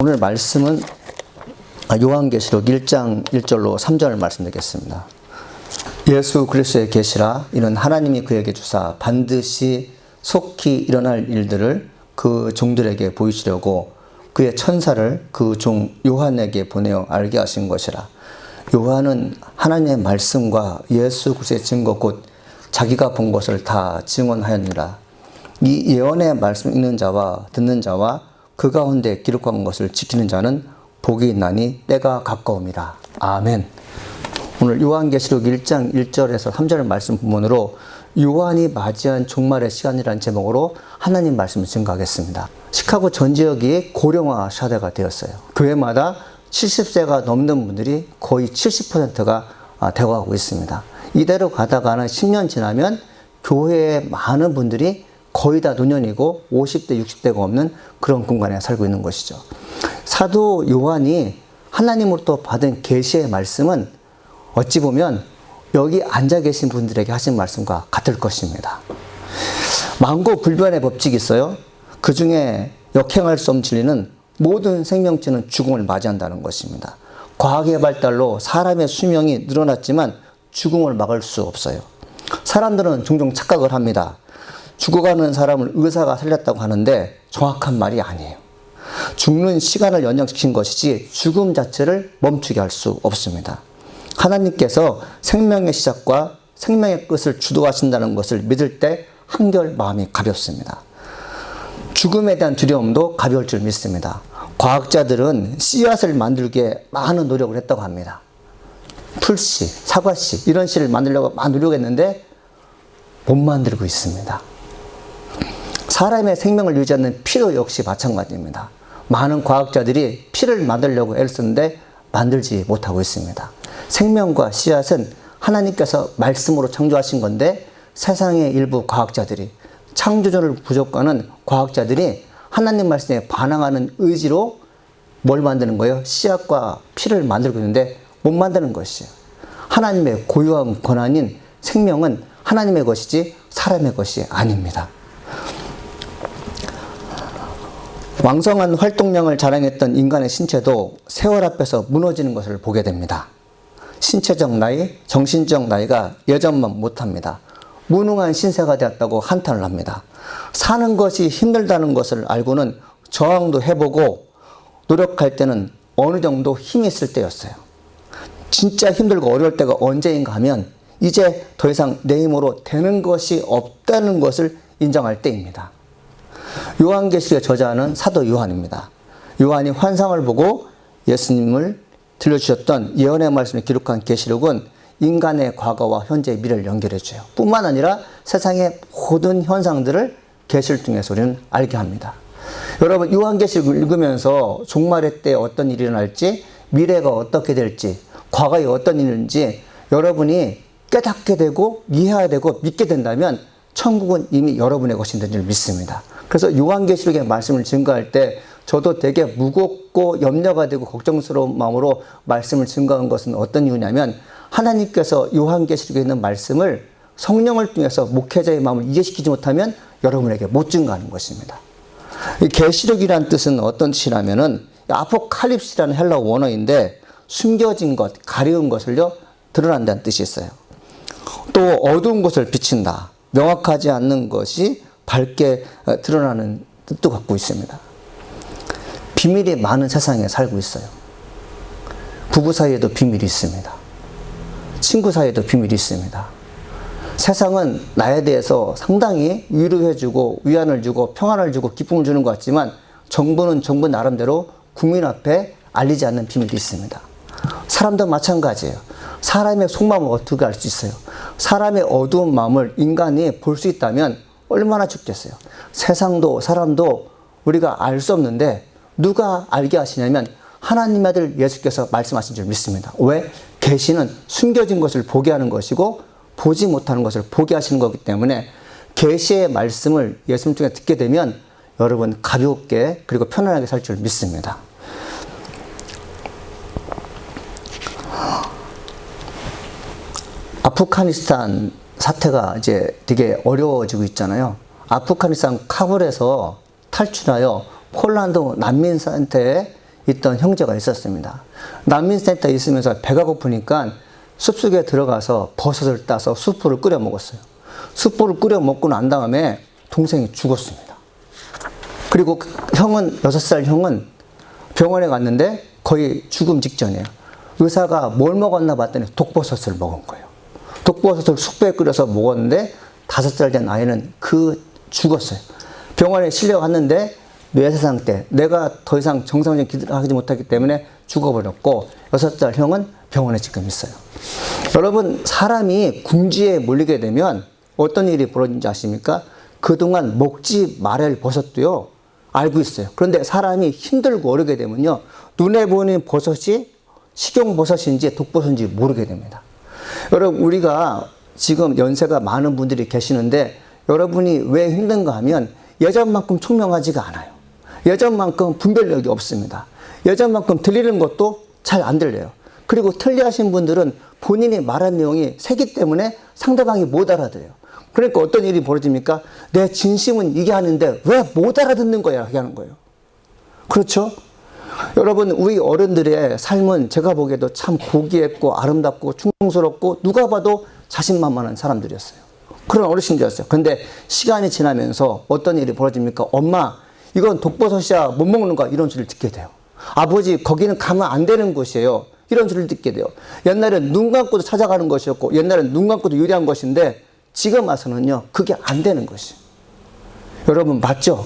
오늘 말씀은 요한계시록 1장 1절로 3절을 말씀드리겠습니다. 예수 그리스도의 계시라 이는 하나님이 그에게 주사 반드시 속히 일어날 일들을 그 종들에게 보이시려고 그의 천사를 그 종 요한에게 보내어 알게 하신 것이라. 요한은 하나님의 말씀과 예수 그리스도의 증거 곧 자기가 본 것을 다 증언하였느라. 이 예언의 말씀 읽는 자와 듣는 자와 그 가운데 기록한 것을 지키는 자는 복이 있나니 때가 가까움이라. 아멘. 오늘 요한계시록 1장 1절에서 3절 말씀 부문으로 요한이 맞이한 종말의 시간이라는 제목으로 하나님 말씀을 증거하겠습니다. 시카고 전 지역이 고령화 시대가 되었어요. 교회마다 70세가 넘는 분들이 거의 70%가 되어가고 있습니다. 이대로 가다가는 10년 지나면 교회에 많은 분들이 거의 다 노년이고 50대, 60대가 없는 그런 공간에 살고 있는 것이죠. 사도 요한이 하나님으로부터 받은 계시의 말씀은 어찌 보면 여기 앉아 계신 분들에게 하신 말씀과 같을 것입니다. 만고불변의 법칙이 있어요. 그 중에 역행할 수 없는 진리는 모든 생명체는 죽음을 맞이한다는 것입니다. 과학의 발달로 사람의 수명이 늘어났지만 죽음을 막을 수 없어요. 사람들은 종종 착각을 합니다. 죽어가는 사람을 의사가 살렸다고 하는데 정확한 말이 아니에요. 죽는 시간을 연장시킨 것이지 죽음 자체를 멈추게 할 수 없습니다. 하나님께서 생명의 시작과 생명의 끝을 주도하신다는 것을 믿을 때 한결 마음이 가볍습니다. 죽음에 대한 두려움도 가벼울 줄 믿습니다. 과학자들은 씨앗을 만들기에 많은 노력을 했다고 합니다. 풀씨, 사과씨 이런 씨를 만들려고 많이 노력했는데 못 만들고 있습니다. 사람의 생명을 유지하는 피도 역시 마찬가지입니다. 많은 과학자들이 피를 만들려고 애를 쓰는데 만들지 못하고 있습니다. 생명과 씨앗은 하나님께서 말씀으로 창조하신 건데 세상의 일부 과학자들이 창조주를 부족하는 과학자들이 하나님 말씀에 반항하는 의지로 뭘 만드는 거예요? 씨앗과 피를 만들고 있는데 못 만드는 것이에요. 하나님의 고유한 권한인 생명은 하나님의 것이지 사람의 것이 아닙니다. 왕성한 활동량을 자랑했던 인간의 신체도 세월 앞에서 무너지는 것을 보게 됩니다. 신체적 나이, 정신적 나이가 예전만 못합니다. 무능한 신세가 되었다고 한탄을 합니다. 사는 것이 힘들다는 것을 알고는 저항도 해보고 노력할 때는 어느 정도 힘이 있을 때였어요. 진짜 힘들고 어려울 때가 언제인가 하면 이제 더 이상 내 힘으로 되는 것이 없다는 것을 인정할 때입니다. 요한계시록의 저자는 사도 요한입니다. 요한이 환상을 보고 예수님을 들려주셨던 예언의 말씀을 기록한 계시록은 인간의 과거와 현재의 미래를 연결해줘요. 뿐만 아니라 세상의 모든 현상들을 계시를 통해서 우리는 알게 합니다. 여러분 요한계시록을 읽으면서 종말의 때 어떤 일이 일어날지 미래가 어떻게 될지 과거에 어떤 일인지 여러분이 깨닫게 되고 이해하게 되고 믿게 된다면 천국은 이미 여러분의 것인 줄 믿습니다. 그래서 요한계시록의 말씀을 증거할 때 저도 되게 무겁고 염려가 되고 걱정스러운 마음으로 말씀을 증거한 것은 어떤 이유냐면 하나님께서 요한계시록에 있는 말씀을 성령을 통해서 목회자의 마음을 이해시키지 못하면 여러분에게 못 증거하는 것입니다. 이 계시록이라는 뜻은 어떤 뜻이냐면은 아포칼립스라는 헬라어 원어인데 숨겨진 것, 가려운 것을요 드러난다는 뜻이 있어요. 또 어두운 것을 비친다. 명확하지 않는 것이 밝게 드러나는 뜻도 갖고 있습니다. 비밀이 많은 세상에 살고 있어요. 부부 사이에도 비밀이 있습니다. 친구 사이에도 비밀이 있습니다. 세상은 나에 대해서 상당히 위로해주고 위안을 주고 평안을 주고 기쁨을 주는 것 같지만 정부는 정부 나름대로 국민 앞에 알리지 않는 비밀이 있습니다. 사람도 마찬가지예요. 사람의 속마음을 어떻게 알 수 있어요? 사람의 어두운 마음을 인간이 볼 수 있다면 얼마나 좋겠어요. 세상도 사람도 우리가 알 수 없는데 누가 알게 하시냐면 하나님의 아들 예수께서 말씀하신 줄 믿습니다. 왜? 계시는 숨겨진 것을 보게 하는 것이고 보지 못하는 것을 보게 하시는 거기 때문에 계시의 말씀을 예수님 통해 듣게 되면 여러분 가볍게 그리고 편안하게 살 줄 믿습니다. 아프가니스탄 사태가 이제 되게 어려워지고 있잖아요. 아프가니스탄 카불에서 탈출하여 폴란드 난민 센터에 있던 형제가 있었습니다. 난민센터에 있으면서 배가 고프니까 숲속에 들어가서 버섯을 따서 숯불을 끓여 먹었어요. 숯불을 끓여 먹고 난 다음에 동생이 죽었습니다. 그리고 형은, 6살 형은 병원에 갔는데 거의 죽음 직전이에요. 의사가 뭘 먹었나 봤더니 독버섯을 먹은 거예요. 독버섯을 숯불에 끓여서 먹었는데 5살 된 아이는 죽었어요. 병원에 실려갔는데 뇌사상 때 내가 더 이상 정상적인 기도를 하지 못하기 때문에 죽어버렸고 6살 형은 병원에 지금 있어요. 여러분, 사람이 궁지에 몰리게 되면 어떤 일이 벌어진지 아십니까? 그동안 먹지 말아야 할 버섯도요, 알고 있어요. 그런데 사람이 힘들고 어려게 되면요, 눈에 보이는 버섯이 식용버섯인지 독버섯인지 모르게 됩니다. 여러분, 우리가 지금 연세가 많은 분들이 계시는데 여러분이 왜 힘든가 하면 예전만큼 총명하지가 않아요. 예전만큼 분별력이 없습니다. 예전만큼 들리는 것도 잘 안 들려요. 그리고 틀리하신 분들은 본인이 말한 내용이 세기 때문에 상대방이 못 알아들어요. 그러니까 어떤 일이 벌어집니까? 내 진심은 이게 하는데 왜 못 알아듣는 거야? 하게 하는 거예요. 그렇죠? 여러분, 우리 어른들의 삶은 제가 보기에도 참 고귀했고 아름답고 충성스럽고 누가 봐도 자신만만한 사람들이었어요. 그런 어르신들이었어요. 그런데 시간이 지나면서 어떤 일이 벌어집니까? 엄마, 이건 독버섯이야, 못 먹는 거야. 이런 소리를 듣게 돼요. 아버지, 거기는 가면 안 되는 곳이에요. 이런 소리를 듣게 돼요. 옛날엔 눈 감고도 찾아가는 것이었고 옛날엔 눈 감고도 유리한 것인데 지금 와서는요, 그게 안 되는 것이에요. 여러분, 맞죠?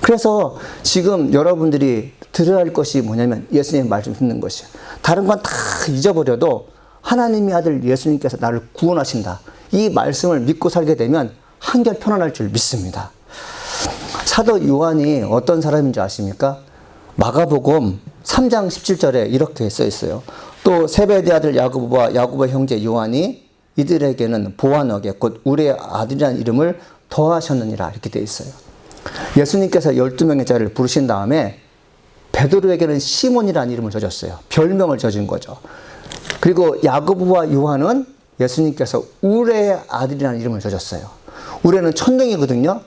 그래서 지금 여러분들이 들어야 할 것이 뭐냐면 예수님의 말씀 듣는 것이에요. 다른 건 다 잊어버려도 하나님의 아들 예수님께서 나를 구원하신다, 이 말씀을 믿고 살게 되면 한결 편안할 줄 믿습니다. 사도 요한이 어떤 사람인지 아십니까? 마가복음 3장 17절에 이렇게 써 있어요. 또 세베대 아들 야고보와 야고보의 형제 요한이 이들에게는 보아너게 곧 우리의 아들이라는 이름을 더하셨느니라, 이렇게 되어 있어요. 예수님께서 12명의 자를 부르신 다음에 베드로에게는 시몬이라는 이름을 져줬어요. 별명을 져준 거죠. 그리고 야고보와 요한은 예수님께서 우레의 아들이라는 이름을 져줬어요. 우레는 천둥이거든요.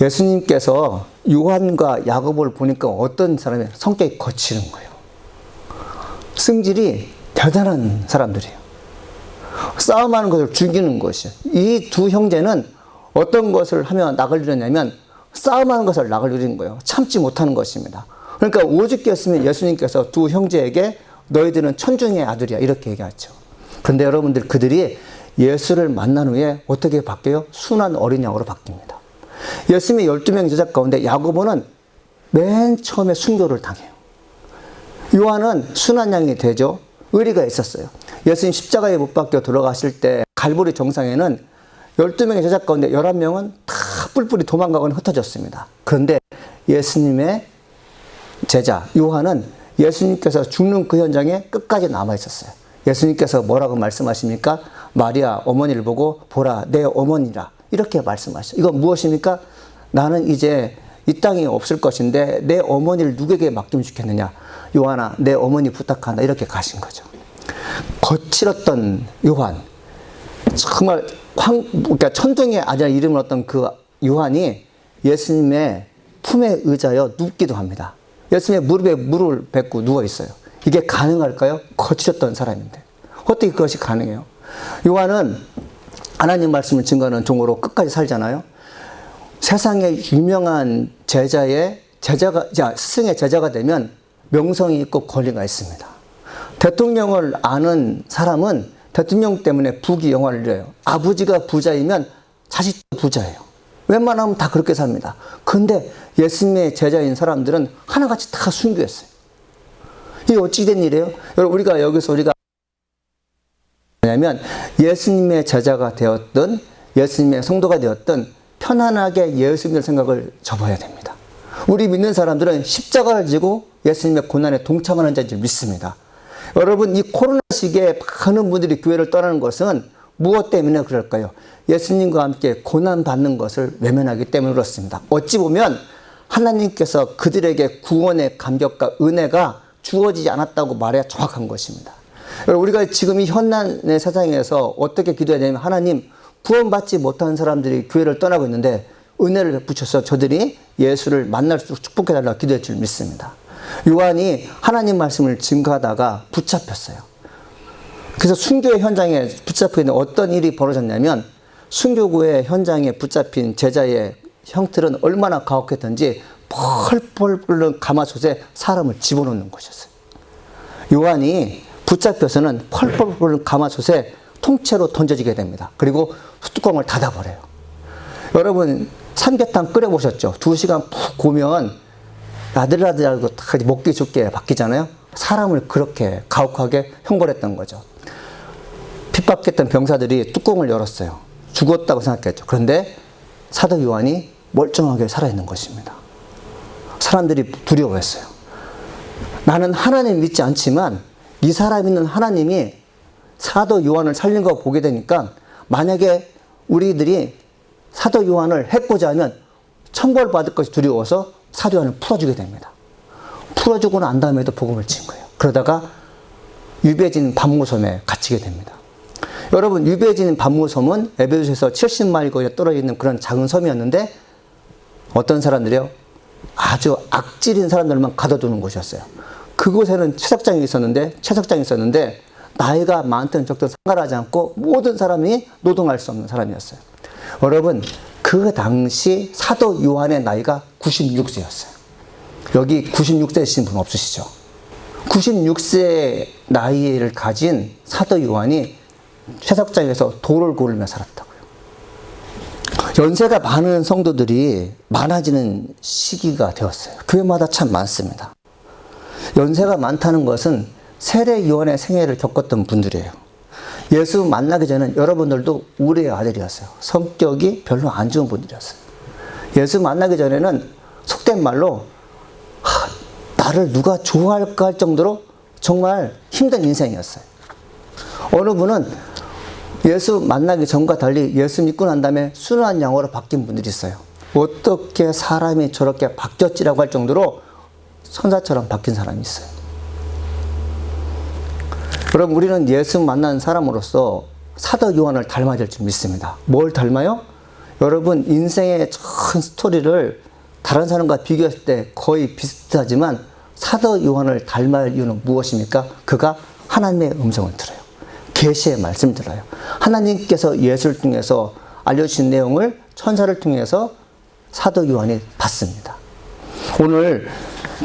예수님께서 요한과 야고보를 보니까 어떤 사람이 성격이 거칠은 거예요. 승질이 대단한 사람들이에요. 싸움하는 것을 죽이는 것이에요. 이 두 형제는 어떤 것을 하면 낙을 이루냐면 싸움하는 것을 낙을 이루는 거예요. 참지 못하는 것입니다. 그러니까 오죽했으면 예수님께서 두 형제에게 너희들은 천중의 아들이야, 이렇게 얘기하죠. 그런데 여러분들, 그들이 예수를 만난 후에 어떻게 바뀌어요? 순한 어린 양으로 바뀝니다. 예수님의 12명 제자 가운데 야고보는 맨 처음에 순교를 당해요. 요한은 순한 양이 되죠. 의리가 있었어요. 예수님 십자가에 못 박혀 돌아가실 때 갈보리 정상에는 12명의 제자 가운데 11명은 다 뿔뿔이 도망가거나 흩어졌습니다. 그런데 예수님의 제자 요한은 예수님께서 죽는 그 현장에 끝까지 남아 있었어요. 예수님께서 뭐라고 말씀하십니까? 마리아 어머니를 보고 보라, 내 어머니라, 이렇게 말씀하셨어요. 이건 무엇입니까? 나는 이제 이 땅이 없을 것인데 내 어머니를 누구에게 맡기면 좋겠느냐? 요한아, 내 어머니 부탁한다, 이렇게 가신 거죠. 거칠었던 요한, 정말 그러니까 천둥의 아들 이름을 얻던 그 요한이 예수님의 품에 의자여 눕기도 합니다. 예수님의 무릎에 무릎을 뱉고 누워 있어요. 이게 가능할까요? 거칠었던 사람인데 어떻게 그것이 가능해요? 요한은 하나님 말씀을 증거하는 종으로 끝까지 살잖아요. 세상에 유명한 스승의 제자가 되면 명성이 있고 권리가 있습니다. 대통령을 아는 사람은 대통령 때문에 부귀영화를 이뤄요. 아버지가 부자이면 자식도 부자예요. 웬만하면 다 그렇게 삽니다. 근데 예수님의 제자인 사람들은 하나같이 다 순교했어요. 이게 어찌 된 일이에요? 여러분, 우리가 뭐냐면 예수님의 제자가 되었든 예수님의 성도가 되었든 편안하게 예수님의 생각을 접어야 됩니다. 우리 믿는 사람들은 십자가를 지고 예수님의 고난에 동참하는 자인 줄 믿습니다. 여러분, 이 코로나 시기에 많은 분들이 교회를 떠나는 것은 무엇 때문에 그럴까요? 예수님과 함께 고난받는 것을 외면하기 때문에 그렇습니다. 어찌 보면 하나님께서 그들에게 구원의 감격과 은혜가 주어지지 않았다고 말해야 정확한 것입니다. 우리가 지금 이 현난의 세상에서 어떻게 기도해야 되냐면, 하나님, 구원받지 못한 사람들이 교회를 떠나고 있는데 은혜를 베푸셔서 저들이 예수를 만날 수 있도록 축복해달라고 기도할 줄 믿습니다. 요한이 하나님 말씀을 증거하다가 붙잡혔어요. 그래서 순교의 현장에 붙잡혀 있는 어떤 일이 벌어졌냐면, 순교구의 현장에 붙잡힌 제자의 형틀은 얼마나 가혹했던지 펄펄 끓는 가마솥에 사람을 집어넣는 것이었어요. 요한이 붙잡혀서는 펄펄 끓는 가마솥에 통째로 던져지게 됩니다. 그리고 뚜껑을 닫아버려요. 여러분, 삼계탕 끓여보셨죠? 2시간 푹 고면 아들아들하고 다 먹기 죽게 바뀌잖아요. 사람을 그렇게 가혹하게 형벌했던 거죠. 핍박했던 병사들이 뚜껑을 열었어요. 죽었다고 생각했죠. 그런데 사도 요한이 멀쩡하게 살아있는 것입니다. 사람들이 두려워했어요. 나는 하나님 믿지 않지만 이 사람 있는 하나님이 사도 요한을 살린 거 보게 되니까, 만약에 우리들이 사도 요한을 해코자 하면 천벌 받을 것이 두려워서 사도 요한을 풀어주게 됩니다. 풀어주고 난 다음에도 복음을 친 거예요. 그러다가 유배진 반모섬에 갇히게 됩니다. 여러분, 유배진 반모섬은 에베소에서 70마일 거리에 떨어져 있는 그런 작은 섬이었는데, 어떤 사람들이요? 아주 악질인 사람들만 가둬두는 곳이었어요. 그곳에는 채석장이 있었는데 나이가 많든 적든 상관하지 않고 모든 사람이 노동할 수 없는 사람이었어요. 여러분, 그 당시 사도 요한의 나이가 96세였어요. 여기 96세이신 분 없으시죠? 96세의 나이를 가진 사도 요한이 채석장에서 돌을 고르며 살았다고요. 연세가 많은 성도들이 많아지는 시기가 되었어요. 교회마다 참 많습니다. 연세가 많다는 것은 세례 요한의 생애를 겪었던 분들이에요. 예수 만나기 전엔 여러분들도 우리의 아들이었어요. 성격이 별로 안 좋은 분들이었어요. 예수 만나기 전에는 속된 말로 나를 누가 좋아할까 할 정도로 정말 힘든 인생이었어요. 어느 분은 예수 만나기 전과 달리 예수 믿고 난 다음에 순한 양으로 바뀐 분들이 있어요. 어떻게 사람이 저렇게 바뀌었지라고 할 정도로 천사처럼 바뀐 사람이 있어요. 여러분, 우리는 예수 만난 사람으로서 사도 요한을 닮아야 될 줄 믿습니다. 뭘 닮아요? 여러분, 인생의 전 스토리를 다른 사람과 비교했을 때 거의 비슷하지만 사도 요한을 닮아야 할 이유는 무엇입니까? 그가 하나님의 음성을 들어요. 계시의 말씀을 들어요. 하나님께서 예수를 통해서 알려주신 내용을 천사를 통해서 사도 요한이 받습니다. 오늘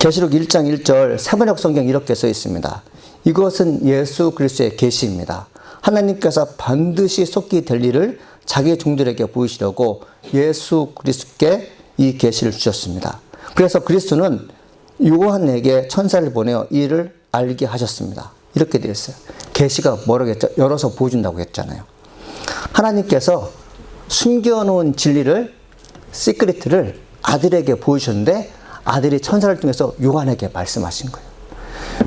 계시록 1장 1절 세번역 성경 이렇게 써 있습니다. 이것은 예수 그리스도의 계시입니다. 하나님께서 반드시 속히 될 일을 자기 종들에게 보이시려고 예수 그리스도께 이 계시를 주셨습니다. 그래서 그리스도는 요한에게 천사를 보내어 이 일을 알게 하셨습니다. 이렇게 되어 있어요. 계시가 뭐라고 했죠? 열어서 보여준다고 했잖아요. 하나님께서 숨겨놓은 진리를, 시크릿을 아들에게 보여주셨는데 아들이 천사를 통해서 요한에게 말씀하신 거예요.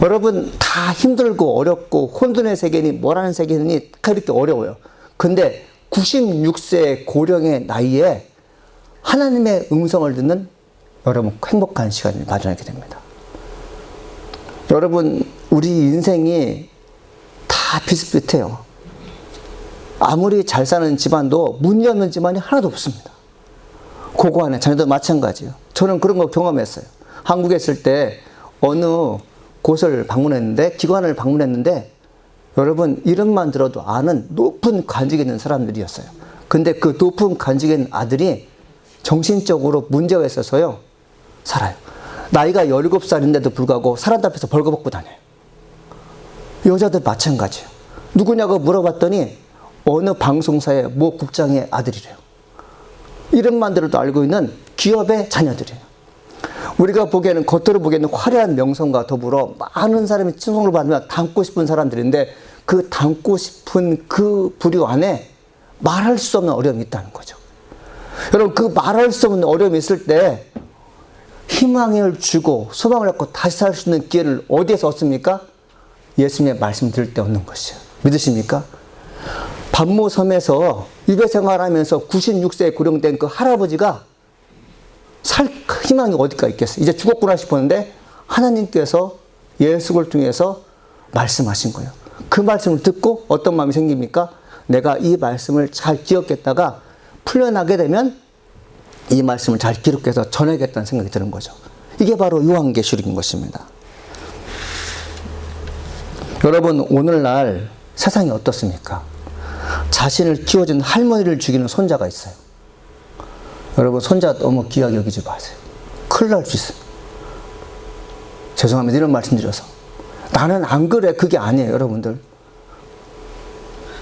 여러분, 다 힘들고 어렵고 혼돈의 세계니 뭐라는 세계니 그렇게 어려워요. 근데 96세 고령의 나이에 하나님의 음성을 듣는 여러분 행복한 시간을 마련하게 됩니다. 여러분, 우리 인생이 다 비슷비슷해요. 아무리 잘 사는 집안도 문이 없는 집안이 하나도 없습니다. 그거 안에 자녀도 마찬가지예요. 저는 그런 거 경험했어요. 한국에 있을 때 어느 곳을 방문했는데, 기관을 방문했는데, 여러분 이름만 들어도 아는 높은 관직에 있는 사람들이었어요. 근데 그 높은 관직에 있는 아들이 정신적으로 문제가 있어서요 살아요. 나이가 17살인데도 불구하고 사람들 앞에서 벌거벗고 다녀요. 여자들 마찬가지예요. 누구냐고 물어봤더니 어느 방송사의 모 국장의 아들이래요. 이름만 들어도 알고 있는 기업의 자녀들이에요. 우리가 보기에는, 겉으로 보기에는 화려한 명성과 더불어 많은 사람이 칭송을 받으며 닮고 싶은 사람들인데, 그 닮고 싶은 그 부류 안에 말할 수 없는 어려움이 있다는 거죠. 여러분, 그 말할 수 없는 어려움이 있을 때 희망을 주고 소망을 갖고 다시 살 수 있는 기회를 어디에서 얻습니까? 예수님의 말씀 들을 때 얻는 것이에요. 믿으십니까? 반모섬에서 유배 생활하면서 96세에 고령된 그 할아버지가 살 희망이 어디가 있겠어요? 이제 죽었구나 싶었는데 하나님께서 예수를 통해서 말씀하신 거예요. 그 말씀을 듣고 어떤 마음이 생깁니까? 내가 이 말씀을 잘 기억했다가 풀려나게 되면 이 말씀을 잘 기록해서 전해야겠다는 생각이 드는 거죠. 이게 바로 요한계시록인 것입니다. 여러분, 오늘날 세상이 어떻습니까? 자신을 키워준 할머니를 죽이는 손자가 있어요. 여러분, 손자 너무 귀하게 여기지 마세요. 큰일 날 수 있어요. 죄송합니다. 이런 말씀 드려서. 나는 안 그래. 그게 아니에요, 여러분들.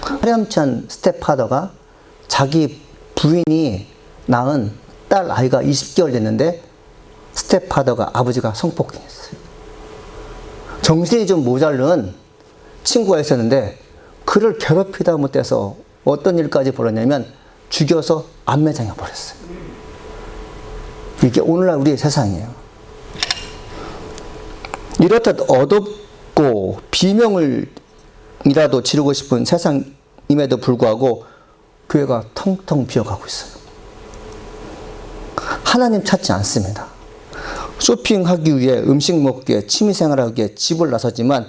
파렴치한 스텝파더가 자기 부인이 낳은 딸 아이가 20개월 됐는데 스텝파더가 아버지가 성폭행했어요. 정신이 좀 모자른 친구가 있었는데 그를 괴롭히다 못해서 어떤 일까지 벌었냐면 죽여서 안매장해 버렸어요. 이게 오늘날 우리의 세상이에요. 이렇듯 어둡고 비명을이라도 지르고 싶은 세상임에도 불구하고 교회가 텅텅 비어가고 있어요. 하나님 찾지 않습니다. 쇼핑하기 위해, 음식 먹기 위해, 취미생활하기 위해 집을 나서지만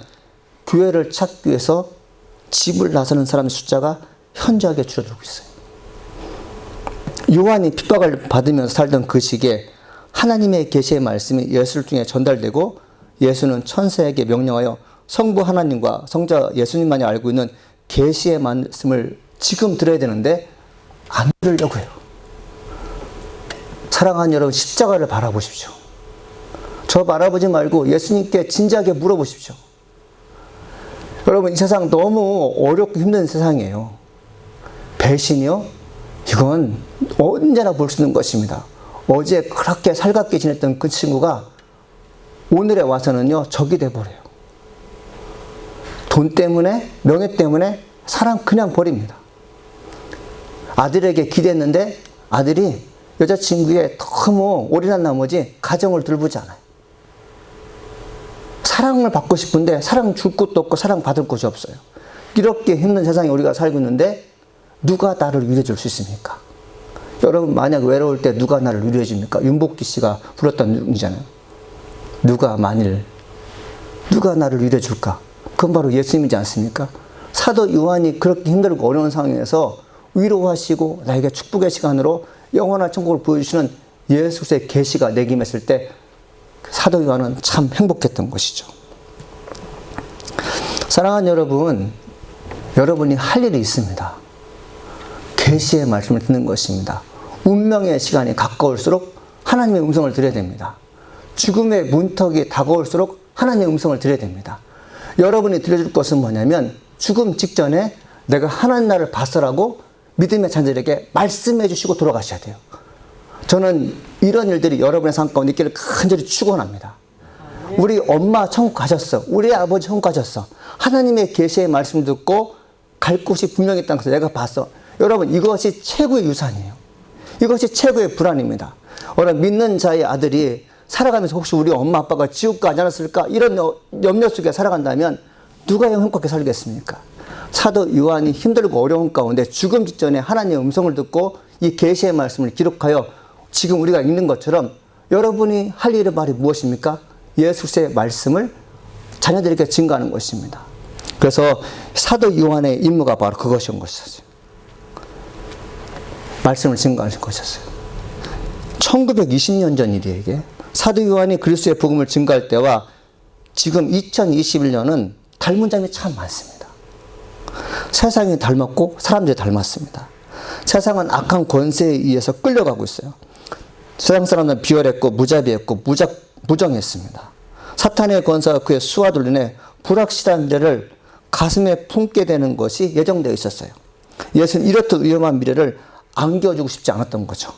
교회를 찾기 위해서 집을 나서는 사람의 숫자가 현저하게 줄어들고 있어요. 요한이 핍박을 받으면서 살던 그 시기에 하나님의 계시의 말씀이 예수를 통해 전달되고 예수는 천사에게 명령하여 성부 하나님과 성자 예수님만이 알고 있는 계시의 말씀을 지금 들어야 되는데 안 들으려고 해요. 사랑하는 여러분, 십자가를 바라보십시오. 저 바라보지 말고 예수님께 진지하게 물어보십시오. 여러분, 이 세상 너무 어렵고 힘든 세상이에요. 배신이요? 이건 언제나 볼 수 있는 것입니다. 어제 그렇게 살갑게 지냈던 그 친구가 오늘에 와서는요, 적이 돼버려요. 돈 때문에, 명예 때문에 사람 그냥 버립니다. 아들에게 기대했는데 아들이 여자친구에 너무 올인한 나머지 가정을 돌보지 않아요. 사랑을 받고 싶은데 사랑 줄 곳도 없고 사랑 받을 곳이 없어요. 이렇게 힘든 세상에 우리가 살고 있는데 누가 나를 위로해 줄 수 있습니까? 여러분, 만약 외로울 때 누가 나를 위로해 줍니까? 윤복기 씨가 불렀던 노래잖아요. 누가 나를 위로해 줄까? 그건 바로 예수님이지 않습니까? 사도 요한이 그렇게 힘들고 어려운 상황에서 위로하시고 나에게 축복의 시간으로 영원한 천국을 보여주시는 예수 그리스도의 계시가 내게 임했을 때 사도 요한은 참 행복했던 것이죠. 사랑하는 여러분, 여러분이 할 일이 있습니다. 계시의 말씀을 듣는 것입니다. 운명의 시간이 가까울수록 하나님의 음성을 들어야 됩니다. 죽음의 문턱이 다가올수록 하나님의 음성을 들어야 됩니다. 여러분이 들려줄 것은 뭐냐면 죽음 직전에 내가 하나님 나라를 봤어라고 믿음의 자녀들에게 말씀해 주시고 돌아가셔야 돼요. 저는 이런 일들이 여러분의 삶 가운데 있기를 간절히 축원합니다. 우리 엄마 천국 가셨어. 우리 아버지 천국 가셨어. 하나님의 계시의 말씀 듣고 갈 곳이 분명히 있다는 것을 내가 봤어. 여러분, 이것이 최고의 유산이에요. 이것이 최고의 불안입니다. 여러분, 믿는 자의 아들이 살아가면서 혹시 우리 엄마 아빠가 지옥 가지 않았을까 이런 염려 속에 살아간다면 누가 행복하게 살겠습니까? 사도 요한이 힘들고 어려운 가운데 죽음 직전에 하나님의 음성을 듣고 이 계시의 말씀을 기록하여 지금 우리가 읽는 것처럼 여러분이 할 일의 말이 무엇입니까? 예수 그리스도의 말씀을 자녀들에게 증거하는 것입니다. 그래서 사도 요한의 임무가 바로 그것이었던 것이었어요. 말씀을 증거하는 것이었어요. 1920년 전 일이에요, 이게. 사도 요한이 그리스도의 복음을 증거할 때와 지금 2021년은 닮은 점이 참 많습니다. 세상이 닮았고 사람들이 닮았습니다. 세상은 악한 권세에 의해서 끌려가고 있어요. 세상 사람은 비열했고 무자비했고 무정했습니다. 사탄의 권세가 그의 수와 둘린에 불확실한 미래를 가슴에 품게 되는 것이 예정되어 있었어요. 예수는 이렇듯 위험한 미래를 안겨주고 싶지 않았던 거죠.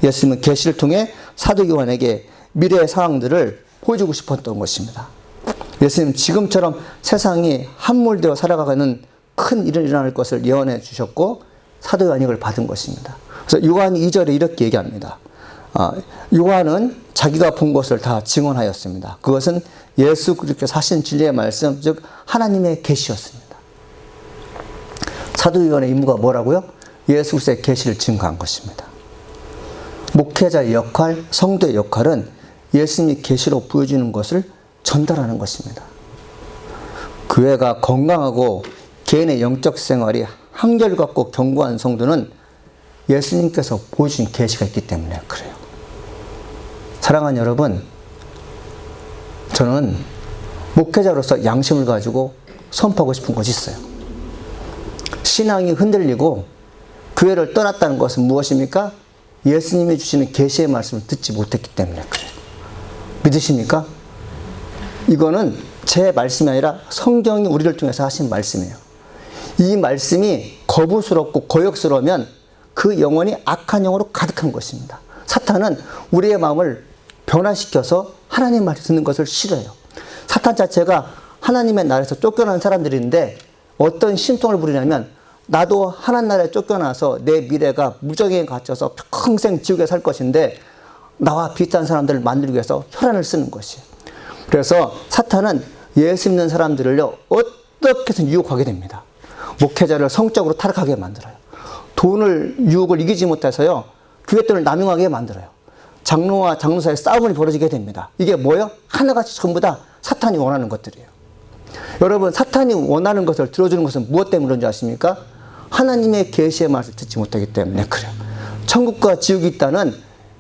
예수님은 계시를 통해 사도 요한에게 미래의 상황들을 보여주고 싶었던 것입니다. 예수님은 지금처럼 세상이 함몰되어 살아가는 큰 일이 일어날 것을 예언해 주셨고 사도 요한이 이걸 받은 것입니다. 그래서 요한이 2절에 이렇게 얘기합니다. 요한은 자기가 본 것을 다 증언하였습니다. 그것은 예수 그리스도께서 하신 진리의 말씀, 즉 하나님의 계시였습니다. 사도 요한의 임무가 뭐라고요? 예수 그리스도의 계시를 증거한 것입니다. 목회자의 역할, 성도의 역할은 예수님이 계시로 보여주는 것을 전달하는 것입니다. 교회가 건강하고 개인의 영적 생활이 한결같고 견고한 성도는 예수님께서 보여주신 계시가 있기 때문에 그래요. 사랑하는 여러분, 저는 목회자로서 양심을 가지고 선포하고 싶은 것이 있어요. 신앙이 흔들리고 교회를 떠났다는 것은 무엇입니까? 예수님이 주시는 계시의 말씀을 듣지 못했기 때문에 그래요. 믿으십니까? 이거는 제 말씀이 아니라 성경이 우리를 통해서 하신 말씀이에요. 이 말씀이 거부스럽고 거역스러우면 그 영혼이 악한 영으로 가득한 것입니다. 사탄은 우리의 마음을 변화시켜서 하나님 말씀 듣는 것을 싫어해요. 사탄 자체가 하나님의 나라에서 쫓겨난 사람들인데 어떤 신통을 부리냐면 나도 하나님 나라에 쫓겨나서 내 미래가 무적에 갇혀서 평생 지옥에 살 것인데 나와 비슷한 사람들을 만들기 위해서 혈안을 쓰는 것이에요. 그래서 사탄은 예수 믿는 사람들을요 어떻게 해서 유혹하게 됩니다. 목회자를 성적으로 타락하게 만들어요. 돈을 유혹을 이기지 못해서요 교회 돈을 남용하게 만들어요. 장로와 장로 사이에 싸움이 벌어지게 됩니다. 이게 뭐예요? 하나같이 전부 다 사탄이 원하는 것들이에요. 여러분 사탄이 원하는 것을 들어주는 것은 무엇 때문에 그런지 아십니까? 하나님의 계시의 말씀을 듣지 못하기 때문에 그래요. 천국과 지옥이 있다는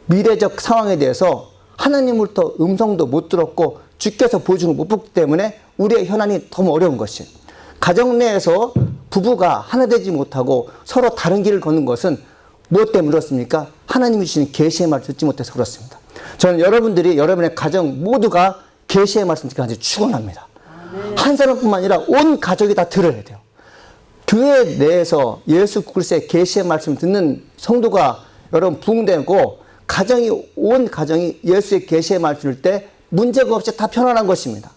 미래적 상황에 대해서 하나님으로부터 음성도 못 들었고 주께서 보여주는 걸 못 봤기 때문에 우리의 현안이 너무 어려운 것이에요. 가정 내에서 부부가 하나 되지 못하고 서로 다른 길을 걷는 것은 무엇 때문에 그렇습니까? 하나님이 주시는 계시의 말을 듣지 못해서 그렇습니다. 저는 여러분들이 여러분의 가정 모두가 계시의 말씀 듣기까지 축원합니다. 한 사람뿐만 아니라 온 가족이 다 들어야 돼요. 교회 내에서 예수 그리스도의 계시의 말씀을 듣는 성도가 여러분 부흥되고 온 가정이 예수의 계시의 말씀을 들을 때 문제가 없이 다 편안한 것입니다.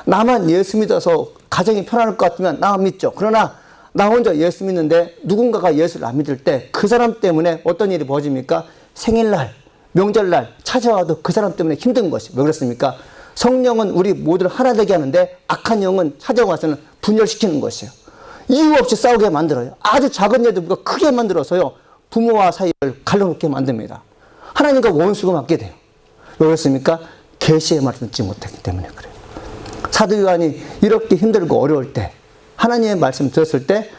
나만 예수 믿어서 가정이 편안할 것 같으면 나만 믿죠. 그러나 나 혼자 예수 믿는데 누군가가 예수를 안 믿을 때 그 사람 때문에 어떤 일이 벌어집니까? 생일날, 명절날 찾아와도 그 사람 때문에 힘든 것이. 왜 그렇습니까? 성령은 우리 모두를 하나 되게 하는데 악한 영은 찾아와서는 분열시키는 것이에요. 이유 없이 싸우게 만들어요. 아주 작은 일도 크게 만들어서요. 부모와 사이를 갈라놓게 만듭니다. 하나님과 원수가 맞게 돼요. 왜 그렇습니까? 계시의 말씀 듣지 못했기 때문에 그래요. 사도 요한이 이렇게 힘들고 어려울 때 하나님의 말씀 들었을 때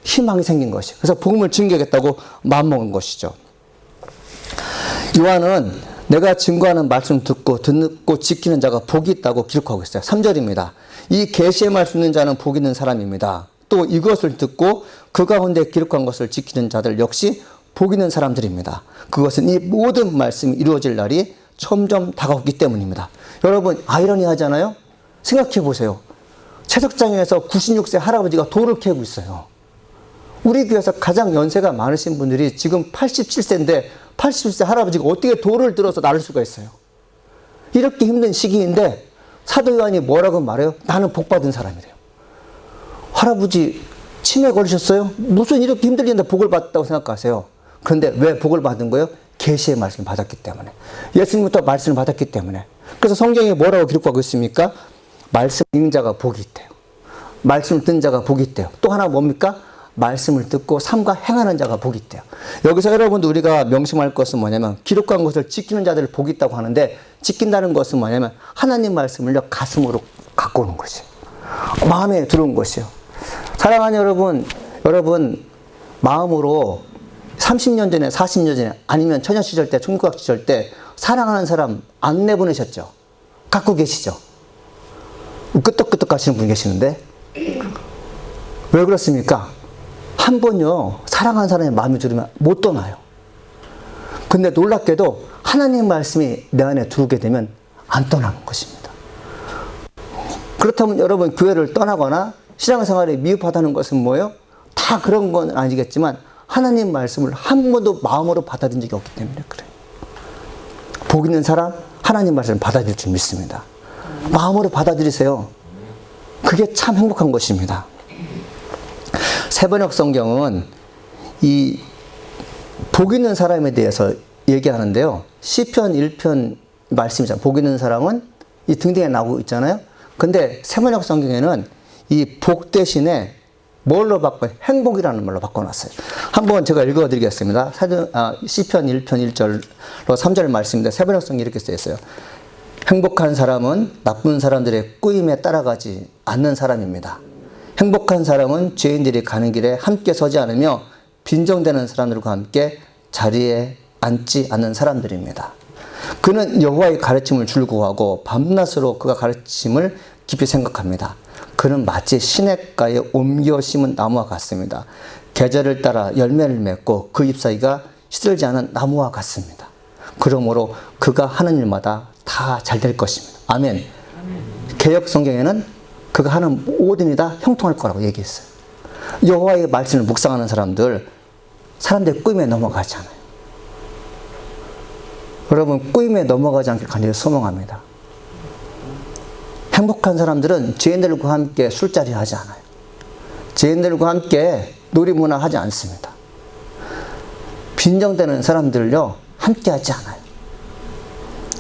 희망이 생긴 것이에요. 그래서 복음을 증거하겠다고 마음먹은 것이죠. 요한은 내가 증거하는 말씀 듣고 지키는 자가 복이 있다고 기록하고 있어요. 3절입니다. 이 계시의 말씀 듣는 자는 복이 있는 사람입니다. 또 이것을 듣고 그 가운데 기록한 것을 지키는 자들 역시 복 있는 사람들입니다. 그것은 이 모든 말씀이 이루어질 날이 점점 다가오기 때문입니다. 여러분 아이러니하잖아요. 생각해 보세요. 채석장에서 96세 할아버지가 돌을 캐고 있어요. 우리 교회에서 가장 연세가 많으신 분들이 지금 87세인데 87세 할아버지가 어떻게 돌을 들어서 나를 수가 있어요. 이렇게 힘든 시기인데 사도 요한이 뭐라고 말해요? 나는 복받은 사람이래요. 할아버지 치매 걸리셨어요? 무슨 이렇게 힘들는데 복을 받았다고 생각하세요? 그런데 왜 복을 받은 거예요? 계시의 말씀을 받았기 때문에. 예수님부터 말씀을 받았기 때문에. 그래서 성경에 뭐라고 기록하고 있습니까? 말씀 읽는 자가 복이 있대요. 말씀을 듣는 자가 복이 있대요. 또 하나 뭡니까? 말씀을 듣고 삶과 행하는 자가 복이 있대요. 여기서 여러분들 우리가 명심할 것은 뭐냐면 기록한 것을 지키는 자들 복이 있다고 하는데 지킨다는 것은 뭐냐면 하나님 말씀을요 가슴으로 갖고 오는 것이에요. 마음에 들어온 것이에요. 사랑하는 여러분 마음으로 30년 전에 40년 전에 아니면 처녀 시절 때 총각학 시절 때 사랑하는 사람 안 내보내셨죠? 갖고 계시죠? 끄떡끄떡 하시는 분 계시는데 왜 그렇습니까? 한 번요 사랑하는 사람의 마음이 들으면 못 떠나요. 근데 놀랍게도 하나님 말씀이 내 안에 들어오게 되면 안 떠나는 것입니다. 그렇다면 여러분 교회를 떠나거나 신앙생활에 미흡하다는 것은 뭐예요? 다 그런 건 아니겠지만 하나님 말씀을 한 번도 마음으로 받아들인 적이 없기 때문에 그래요. 복 있는 사람 하나님 말씀을 받아들일 줄 믿습니다. 마음으로 받아들이세요. 그게 참 행복한 것입니다. 세번역 성경은 이 복 있는 사람에 대해서 얘기하는데요. 시편 1편 말씀이잖아요. 복 있는 사람은 이 등등에 나오고 있잖아요. 근데 세번역 성경에는 이 복 대신에 뭘로 바꿔요? 행복이라는 말로 바꿔놨어요. 한번 제가 읽어드리겠습니다. 시편 1편 1절로 3절 말씀인데 세번역 성경이 이렇게 쓰여있어요. 행복한 사람은 나쁜 사람들의 꾸임에 따라가지 않는 사람입니다. 행복한 사람은 죄인들이 가는 길에 함께 서지 않으며 빈정대는 사람들과 함께 자리에 앉지 않는 사람들입니다. 그는 여호와의 가르침을 즐거워하고 밤낮으로 그가 가르침을 깊이 생각합니다. 그는 마치 시냇가에 옮겨 심은 나무와 같습니다. 계절을 따라 열매를 맺고 그 잎사귀가 시들지 않은 나무와 같습니다. 그러므로 그가 하는 일마다 다 잘 될 것입니다. 아멘. 개역 성경에는 그가 하는 모든 일이 다 형통할 거라고 얘기했어요. 여호와의 말씀을 묵상하는 사람들 꿈에 넘어가지 않아요. 여러분, 꿈에 넘어가지 않길 간절히 소망합니다. 행복한 사람들은 죄인들과 함께 술자리 하지 않아요. 죄인들과 함께 놀이문화 하지 않습니다. 빈정되는 사람들요, 함께 하지 않아요.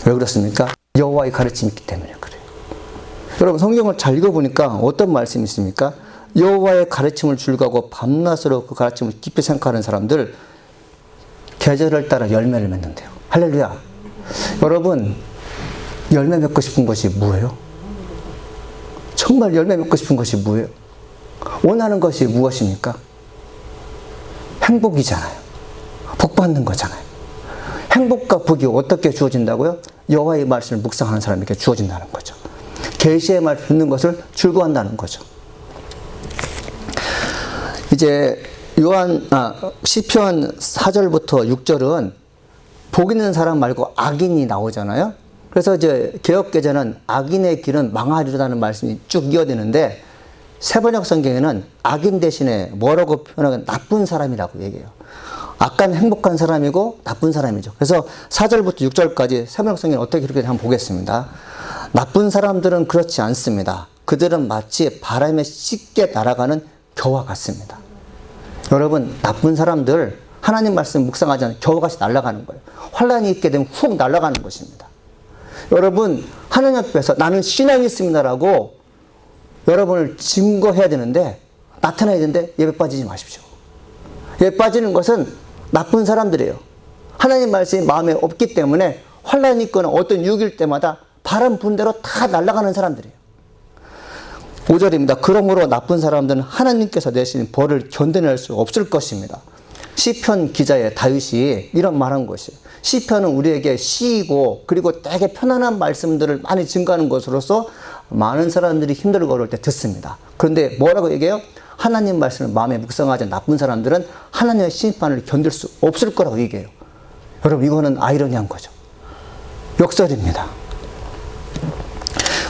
왜 그렇습니까? 여호와의 가르침이 있기 때문에 그래요. 여러분, 성경을 잘 읽어보니까 어떤 말씀이 있습니까? 여호와의 가르침을 즐거워하고 밤낮으로 그 가르침을 깊이 생각하는 사람들, 계절을 따라 열매를 맺는데요. 할렐루야. 여러분, 열매 맺고 싶은 것이 뭐예요? 정말 열매 맺고 싶은 것이 뭐예요? 원하는 것이 무엇입니까? 행복이잖아요. 복 받는 거잖아요. 행복과 복이 어떻게 주어진다고요? 여호와의 말씀을 묵상하는 사람에게 주어진다는 거죠. 계시의 말 듣는 것을 즐거워한다는 거죠. 이제 시편 4절부터 6절은 복 있는 사람 말고 악인이 나오잖아요. 그래서 이제 개역개정은 악인의 길은 망하리라는 말씀이 쭉 이어지는데, 세번역 성경에는 악인 대신에 뭐라고 표현하면 나쁜 사람이라고 얘기해요. 악한 행복한 사람이고 나쁜 사람이죠. 그래서 4절부터 6절까지 세번역 성경은 어떻게 그렇게 한번 보겠습니다. 나쁜 사람들은 그렇지 않습니다. 그들은 마치 바람에 쉽게 날아가는 겨와 같습니다. 여러분, 나쁜 사람들 하나님 말씀 묵상하지 않으면 겨우같이 날아가는 거예요. 환란이 있게 되면 훅 날아가는 것입니다. 여러분, 하나님 앞에서 나는 신앙이 있습니다라고 여러분을 증거해야 되는데, 나타나야 되는데 예배 빠지지 마십시오. 예배 빠지는 것은 나쁜 사람들이에요. 하나님 말씀이 마음에 없기 때문에 환란이 있거나 어떤 유익일 때마다 바람 부는 대로 다 날아가는 사람들이에요. 5절입니다. 그러므로 나쁜 사람들은 하나님께서 내신 벌을 견뎌낼 수 없을 것입니다. 시편 기자의 다윗이 이런 말한 것이에요. 시편은 우리에게 시이고 그리고 되게 편안한 말씀들을 많이 증거하는 것으로서 많은 사람들이 힘들고 어려울 때 듣습니다. 그런데 뭐라고 얘기해요? 하나님 말씀을 마음에 묵상하지 않은 나쁜 사람들은 하나님의 심판을 견딜 수 없을 거라고 얘기해요. 여러분, 이거는 아이러니한 거죠. 역설입니다.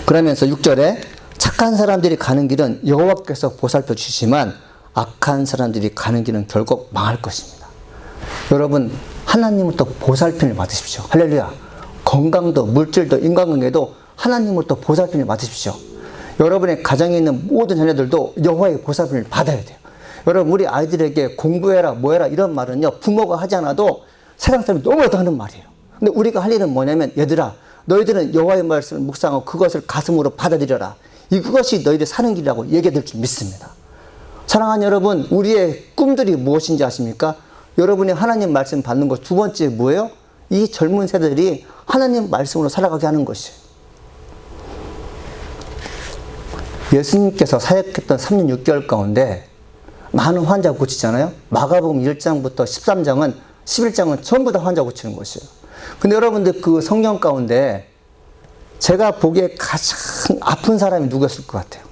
그러면서 6절에 착한 사람들이 가는 길은 여호와께서 보살펴 주시지만 악한 사람들이 가는 길은 결국 망할 것입니다. 여러분, 하나님으로부터 보살핌을 받으십시오. 할렐루야. 건강도 물질도 인간관계도 하나님으로부터 보살핌을 받으십시오. 여러분의 가정에 있는 모든 자녀들도 여호와의 보살핌을 받아야 돼요. 여러분, 우리 아이들에게 공부해라 뭐해라 이런 말은요, 부모가 하지 않아도 세상 사람이 너무나도 하는 말이에요. 근데 우리가 할 일은 뭐냐면, 얘들아, 너희들은 여호와의 말씀을 묵상하고 그것을 가슴으로 받아들여라. 이것이 너희들 사는 길이라고 얘기해 줄 줄 믿습니다. 사랑하는 여러분, 우리의 꿈들이 무엇인지 아십니까? 여러분이 하나님 말씀 받는 것 두 번째 뭐예요? 이 젊은 세대들이 하나님 말씀으로 살아가게 하는 것이에요. 예수님께서 사역했던 3년 6개월 가운데 많은 환자 고치잖아요. 마가복음 1장부터 13장은 11장은 전부 다 환자 고치는 것이에요. 근데 여러분들 그 성경 가운데 제가 보기에 가장 아픈 사람이 누구였을 것 같아요?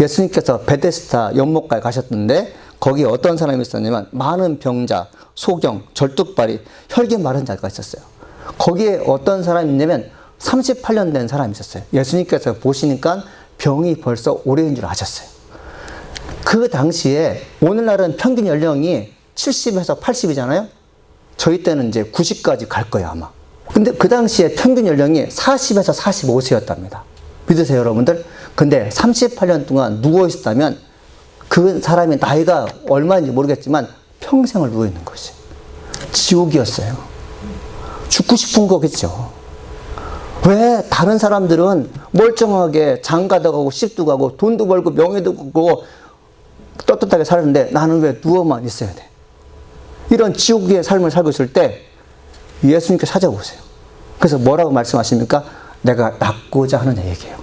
예수님께서 베데스다 연못가에 가셨는데 거기에 어떤 사람이 있었냐면 많은 병자, 소경, 절뚝발이, 혈기 마른 자가 있었어요. 거기에 어떤 사람이 있냐면 38년 된 사람이 있었어요. 예수님께서 보시니까 병이 벌써 오래인 줄 아셨어요. 그 당시에, 오늘날은 평균 연령이 70에서 80이잖아요. 저희 때는 이제 90까지 갈 거예요, 아마. 근데 그 당시에 평균 연령이 40에서 45세였답니다. 믿으세요, 여러분들? 근데 38년 동안 누워 있었다면 그 사람의 나이가 얼마인지 모르겠지만 평생을 누워 있는 것이 지옥이었어요. 죽고 싶은 거겠죠. 왜 다른 사람들은 멀쩡하게 장가도 가고 시집도 가고 돈도 벌고 명예도 벌고 떳떳하게 살았는데 나는 왜 누워만 있어야 돼? 이런 지옥의 삶을 살고 있을 때 예수님께 찾아오세요. 그래서 뭐라고 말씀하십니까? 내가 낫고자 하느냐 얘기해요.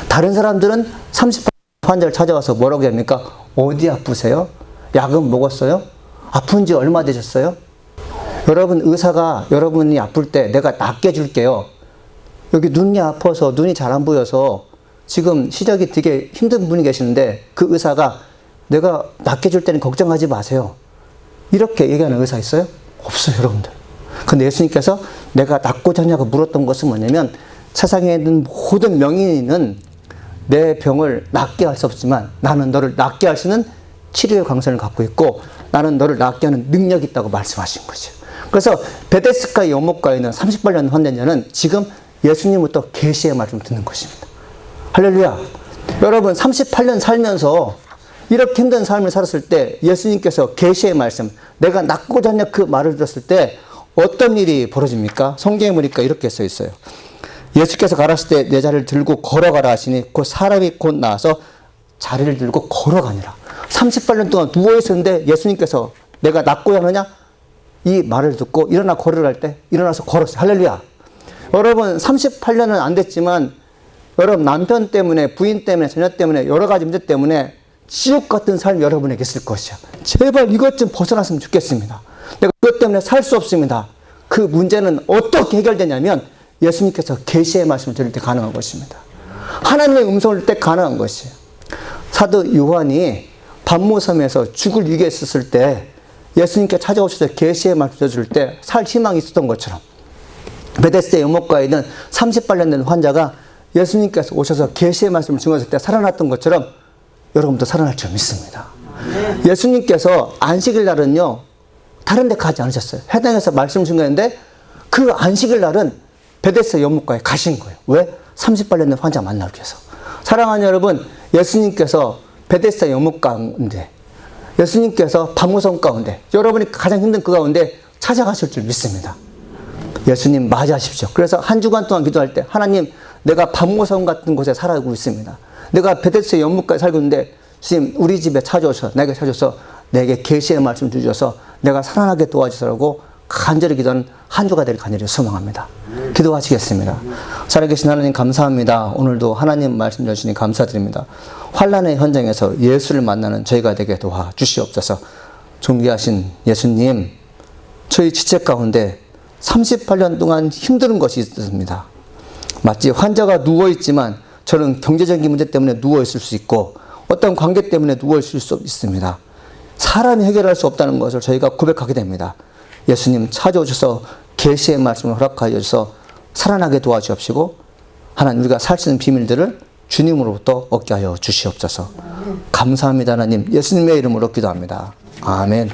다른 사람들은 30번 환자를 찾아와서 뭐라고 합니까? 어디 아프세요? 약은 먹었어요? 아픈 지 얼마 되셨어요? 여러분, 의사가 여러분이 아플 때 내가 낫게 해줄게요. 여기 눈이 아파서 눈이 잘 안 보여서 지금 시력이 되게 힘든 분이 계시는데 그 의사가 내가 낫게 줄 때는 걱정하지 마세요. 이렇게 얘기하는 의사 있어요? 없어요, 여러분들. 근데 예수님께서 내가 낫고자 하냐고 물었던 것은 뭐냐면 세상에 있는 모든 명인은 내 병을 낫게 할 수 없지만 나는 너를 낫게 할 수 있는 치료의 광선을 갖고 있고 나는 너를 낫게 하는 능력이 있다고 말씀하신 거죠. 그래서 베데스다 연못가에 있는 38년 환자는 지금 예수님부터 계시의 말씀을 듣는 것입니다. 할렐루야. 여러분 38년 살면서 이렇게 힘든 삶을 살았을 때 예수님께서 계시의 말씀, 내가 낫고자 하냐 그 말을 들었을 때 어떤 일이 벌어집니까? 성경에 보니까 이렇게 써 있어요. 예수께서 가라실 때 내 자리를 들고 걸어가라 하시니 그 사람이 곧 나와서 자리를 들고 걸어가니라. 38년 동안 누워 있었는데 예수님께서 내가 낫고자 하느냐? 이 말을 듣고 일어나 걸으랄 때 일어나서 걸었어요. 할렐루야. 여러분 38년은 안 됐지만 여러분 남편 때문에 부인 때문에 자녀 때문에 여러 가지 문제 때문에 지옥 같은 삶이 여러분에게 있을 것이야. 제발 이것 좀 벗어났으면 좋겠습니다. 내가 그것 때문에 살 수 없습니다. 그 문제는 어떻게 해결되냐면 예수님께서 계시의 말씀을 들을 때 가능한 것입니다. 하나님의 음성을 들을 때 가능한 것이에요. 사도 요한이 반모섬에서 죽을 위기에 있었을 때 예수님께 찾아오셔서 계시의 말씀을 들을 때 살 희망이 있었던 것처럼 베데스다 연못가에 있는 38년 된 환자가 예수님께서 오셔서 계시의 말씀을 증거했을 때 살아났던 것처럼 여러분도 살아날 줄 믿습니다. 예수님께서 안식일 날은요 다른 데 가지 않으셨어요. 해당에서 말씀 증거했는데 그 안식일 날은 베데스다 연못가에 가신 거예요. 왜? 38년 된 환자 만나기 위해서. 사랑하는 여러분, 예수님께서 베데스다 연못 가운데, 예수님께서 반모섬 가운데, 여러분이 가장 힘든 그 가운데 찾아가실 줄 믿습니다. 예수님 맞이하십시오. 그래서 한 주간 동안 기도할 때 하나님 내가 반모섬 같은 곳에 살아가고 있습니다. 내가 베데스다 연못가에 살고 있는데 주님 우리 집에 찾아오셔서 내게 찾아서 내게 계시의 말씀 주셔서 내가 살아나게 도와주시라고 간절히 기도하는 한 주가 되길 간절히 소망합니다. 기도하시겠습니다. 살아계신 하나님 감사합니다. 오늘도 하나님 말씀 주시니 감사드립니다. 환난의 현장에서 예수를 만나는 저희가 되게 도와주시옵소서. 존귀하신 예수님, 저희 지체 가운데 38년 동안 힘든 것이 있습니다. 마치 환자가 누워있지만 저는 경제적인 문제 때문에 누워있을 수 있고 어떤 관계 때문에 누워있을 수 있습니다. 사람이 해결할 수 없다는 것을 저희가 고백하게 됩니다. 예수님 찾아오셔서 계시의 말씀을 허락하여 주셔서 살아나게 도와주옵시고 하나님 우리가 살 수 있는 비밀들을 주님으로부터 얻게 하여 주시옵소서. 감사합니다 하나님. 예수님의 이름으로 기도합니다. 아멘.